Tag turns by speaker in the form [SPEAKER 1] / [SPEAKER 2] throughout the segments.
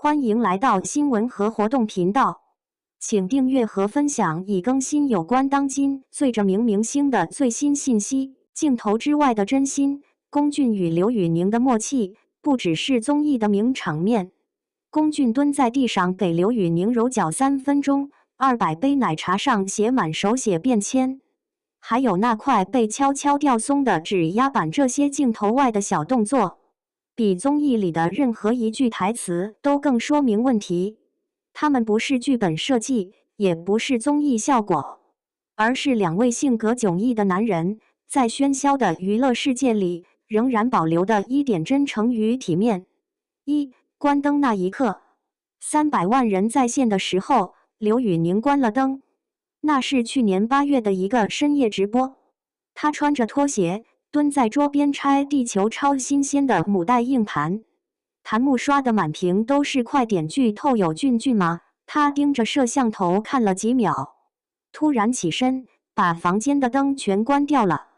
[SPEAKER 1] 欢迎来到新闻和活动频道，请订阅和分享已更新有关当今最着名明星的最新信息。镜头之外的真心，龚俊与刘宇宁的默契，不只是综艺的名场面。龚俊蹲在地上给刘宇宁揉脚3分钟，200杯奶茶上写满手写便签，还有那块被悄悄掉松的指压板，这些镜头外的小动作，比综艺里的任何一句台词都更说明问题。他们不是剧本设计，也不是综艺效果，而是两位性格迥异的男人，在喧嚣的娱乐世界里，仍然保留的一点真诚与体面。关灯那一刻，300万人在线的时候，刘宇宁关了灯。那是去年8月的一个深夜直播，他穿着拖鞋蹲在桌边拆地球超新鲜的母带硬盘，弹幕刷的满屏都是快点剧透有俊俊吗？他盯着摄像头看了几秒，突然起身把房间的灯全关掉了。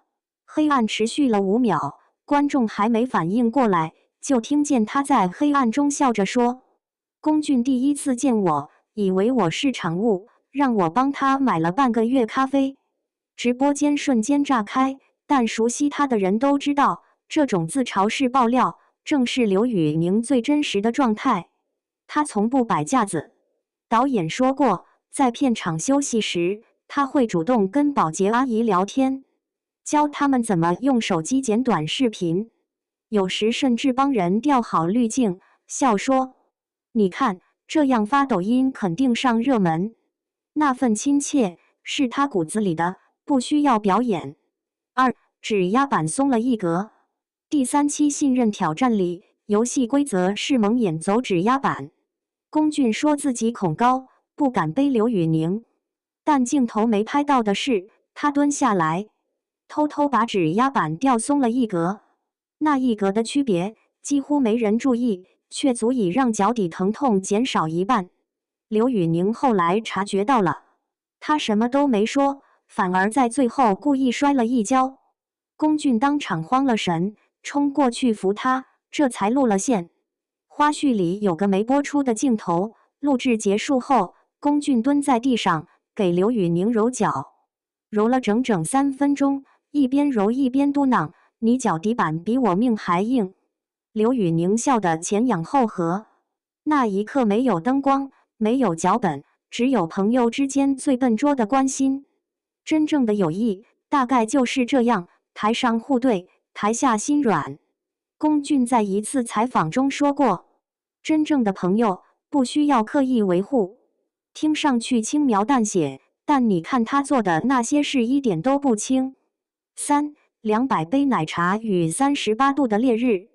[SPEAKER 1] 黑暗持续了5秒，观众还没反应过来，就听见他在黑暗中笑着说：龚俊第一次见我，以为我是场务，让我帮他买了半个月咖啡。直播间瞬间炸开，但熟悉他的人都知道，这种自嘲式爆料正是刘宇宁最真实的状态。他从不摆架子。导演说过，在片场休息时，他会主动跟保洁阿姨聊天，教他们怎么用手机剪短视频，有时甚至帮人调好滤镜，笑说：你看，这样发抖音肯定上热门。那份亲切是他骨子里的，不需要表演。指压板松了一格。第3期信任挑战里，游戏规则是蒙眼走指压板。龚俊说自己恐高，不敢背刘宇宁，但镜头没拍到的是，他蹲下来，偷偷把指压板掉松了一格。那一格的区别几乎没人注意，却足以让脚底疼痛减少一半。刘宇宁后来察觉到了，他什么都没说，反而在最后故意摔了一跤。龚俊当场慌了神，冲过去扶他，这才露了馅。花絮里有个没播出的镜头，录制结束后，龚俊蹲在地上给刘宇宁揉脚，揉了整整3分钟，一边揉一边嘟囔：你脚底板比我命还硬。刘宇宁笑得前仰后合。那一刻没有灯光，没有脚本，只有朋友之间最笨拙的关心。真正的友谊大概就是这样，台上互对，台下心软。龚俊在一次采访中说过，真正的朋友不需要刻意维护，听上去轻描淡写，但你看他做的那些事一点都不轻。200杯奶茶与38度的烈日。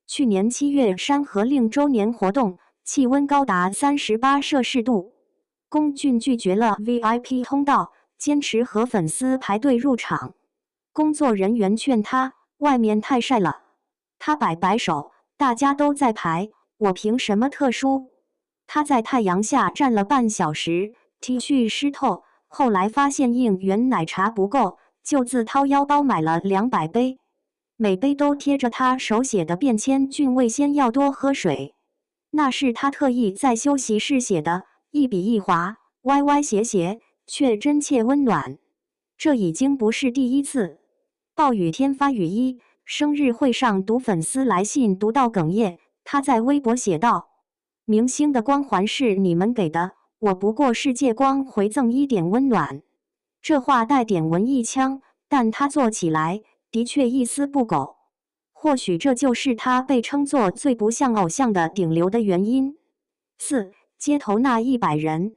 [SPEAKER 1] 去年7月山河令周年活动，气温高达38摄氏度，龚俊拒绝了 VIP 通道，坚持和粉丝排队入场。工作人员劝他，外面太晒了。他摆摆手，大家都在排，我凭什么特殊？他在太阳下站了半小时，T 恤湿透，后来发现应援奶茶不够，就自掏腰包买了200杯，每杯都贴着他手写的便签：俊卫先要多喝水。那是他特意在休息室写的，一笔一划，歪歪斜斜，却真切温暖。这已经不是第一次。暴雨天发雨衣，生日会上读粉丝来信读到哽咽，他在微博写道：明星的光环是你们给的，我不过是借光回赠一点温暖。这话带点文艺腔，但他做起来的确一丝不苟。或许这就是他被称作最不像偶像的顶流的原因。街头那100人。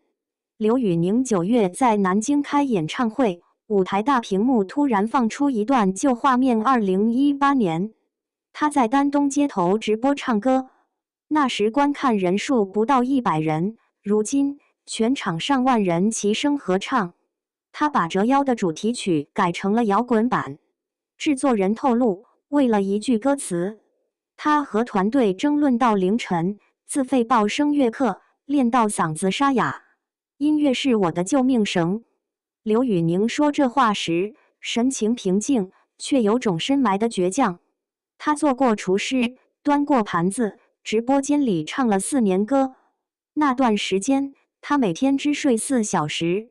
[SPEAKER 1] 刘宇宁9月在南京开演唱会，舞台大屏幕突然放出一段旧画面。2018年，他在丹东街头直播唱歌，那时观看人数不到100人，如今全场上万人齐声合唱。他把折腰的主题曲改成了摇滚版。制作人透露，为了一句歌词，他和团队争论到凌晨，自费报声乐课，练到嗓子沙哑。音乐是我的救命绳。刘宇宁说这话时，神情平静，却有种深埋的倔强。他做过厨师，端过盘子，直播间里唱了4年歌。那段时间，他每天只睡4小时。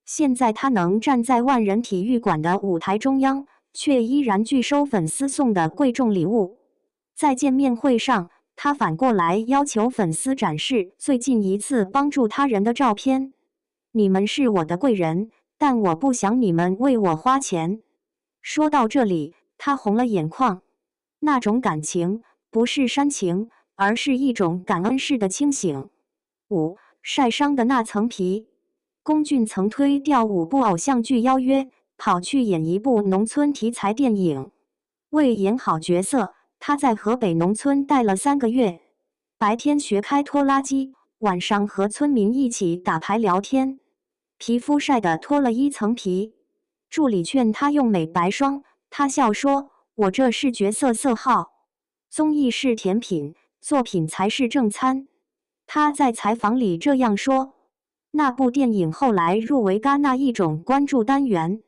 [SPEAKER 1] 现在他能站在万人体育馆的舞台中央，却依然拒收粉丝送的贵重礼物。在见面会上，他反过来要求粉丝展示最近一次帮助他人的照片。你们是我的贵人，但我不想你们为我花钱。说到这里，他红了眼眶。那种感情不是煽情，而是一种感恩式的清醒。5. 晒伤的那层皮。龚俊曾推掉5部偶像剧邀约，跑去演一部农村题材电影。为演好角色，他在河北农村待了3个月，白天学开拖拉机，晚上和村民一起打牌聊天，皮肤晒得脱了1层皮。助理劝他用美白霜，他笑说：“我这是角色色号，综艺是甜品，作品才是正餐。”他在采访里这样说。那部电影后来入围戛纳一种关注单元。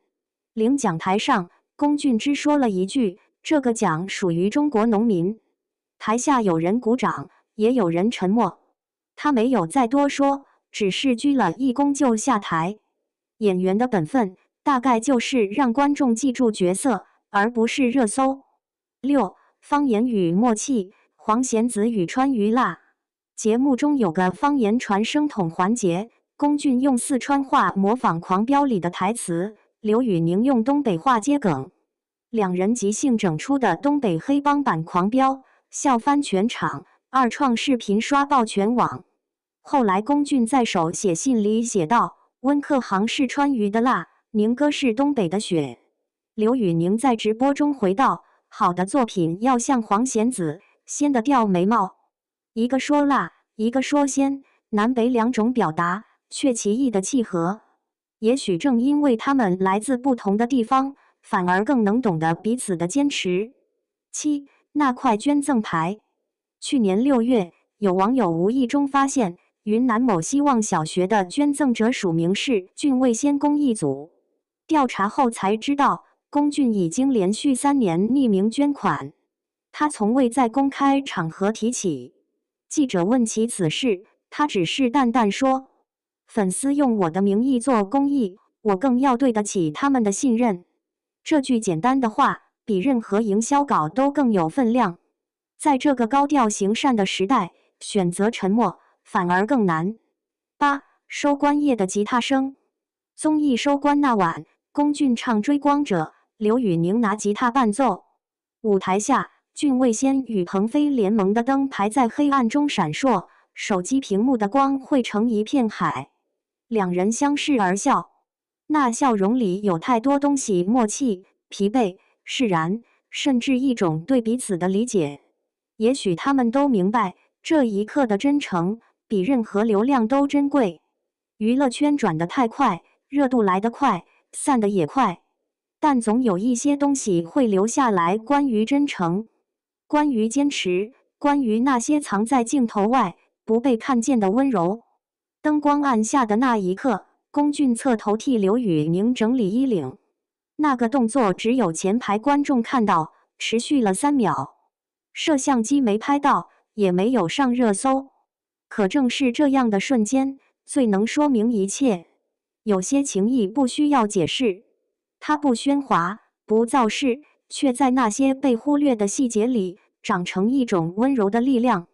[SPEAKER 1] 领奖台上，龚俊只说了一句：“这个奖属于中国农民。”台下有人鼓掌，也有人沉默。他没有再多说，只是鞠了一躬就下台。演员的本分大概就是让观众记住角色，而不是热搜。6. 方言与默契，黄贤子与川渝辣。节目中有个方言传声筒环节，龚俊用四川话模仿《狂飙》里的台词，刘宇宁用东北话接梗，两人即兴整出的东北黑帮版《狂飙》，笑翻全场，二创视频刷爆全网。后来龚俊在手写信里写道：“温克航是川渝的辣，宁哥是东北的雪。”刘宇宁在直播中回道：“好的作品要像黄贤子，鲜得掉眉毛。一个说辣，一个说鲜，南北两种表达，却奇异的契合。也许正因为他们来自不同的地方，反而更能懂得彼此的坚持。”7. 那块捐赠牌。去年6月，有网友无意中发现云南某希望小学的捐赠者署名是俊卫先公益组，调查后才知道，龚俊已经连续3年匿名捐款，他从未在公开场合提起。记者问起此事，他只是淡淡说：“粉丝用我的名义做公益，我更要对得起他们的信任。”这句简单的话，比任何营销稿都更有分量。在这个高调行善的时代，选择沉默反而更难。8. 收官夜的吉他声。综艺收官那晚，龚俊唱《追光者》，刘宇宁拿吉他伴奏。舞台下，俊卫先与鹏飞联盟的灯牌在黑暗中闪烁，手机屏幕的光汇成一片海。两人相视而笑，那笑容里有太多东西：默契、疲惫、释然，甚至一种对彼此的理解。也许他们都明白，这一刻的真诚比任何流量都珍贵。娱乐圈转得太快，热度来得快，散得也快，但总有一些东西会留下来，关于真诚，关于坚持，关于那些藏在镜头外不被看见的温柔。灯光暗下的那一刻，龚俊侧头替刘宇宁整理衣领，那个动作只有前排观众看到，持续了3秒，摄像机没拍到，也没有上热搜。可正是这样的瞬间，最能说明一切。有些情谊不需要解释，它不喧哗，不造势，却在那些被忽略的细节里，长成一种温柔的力量。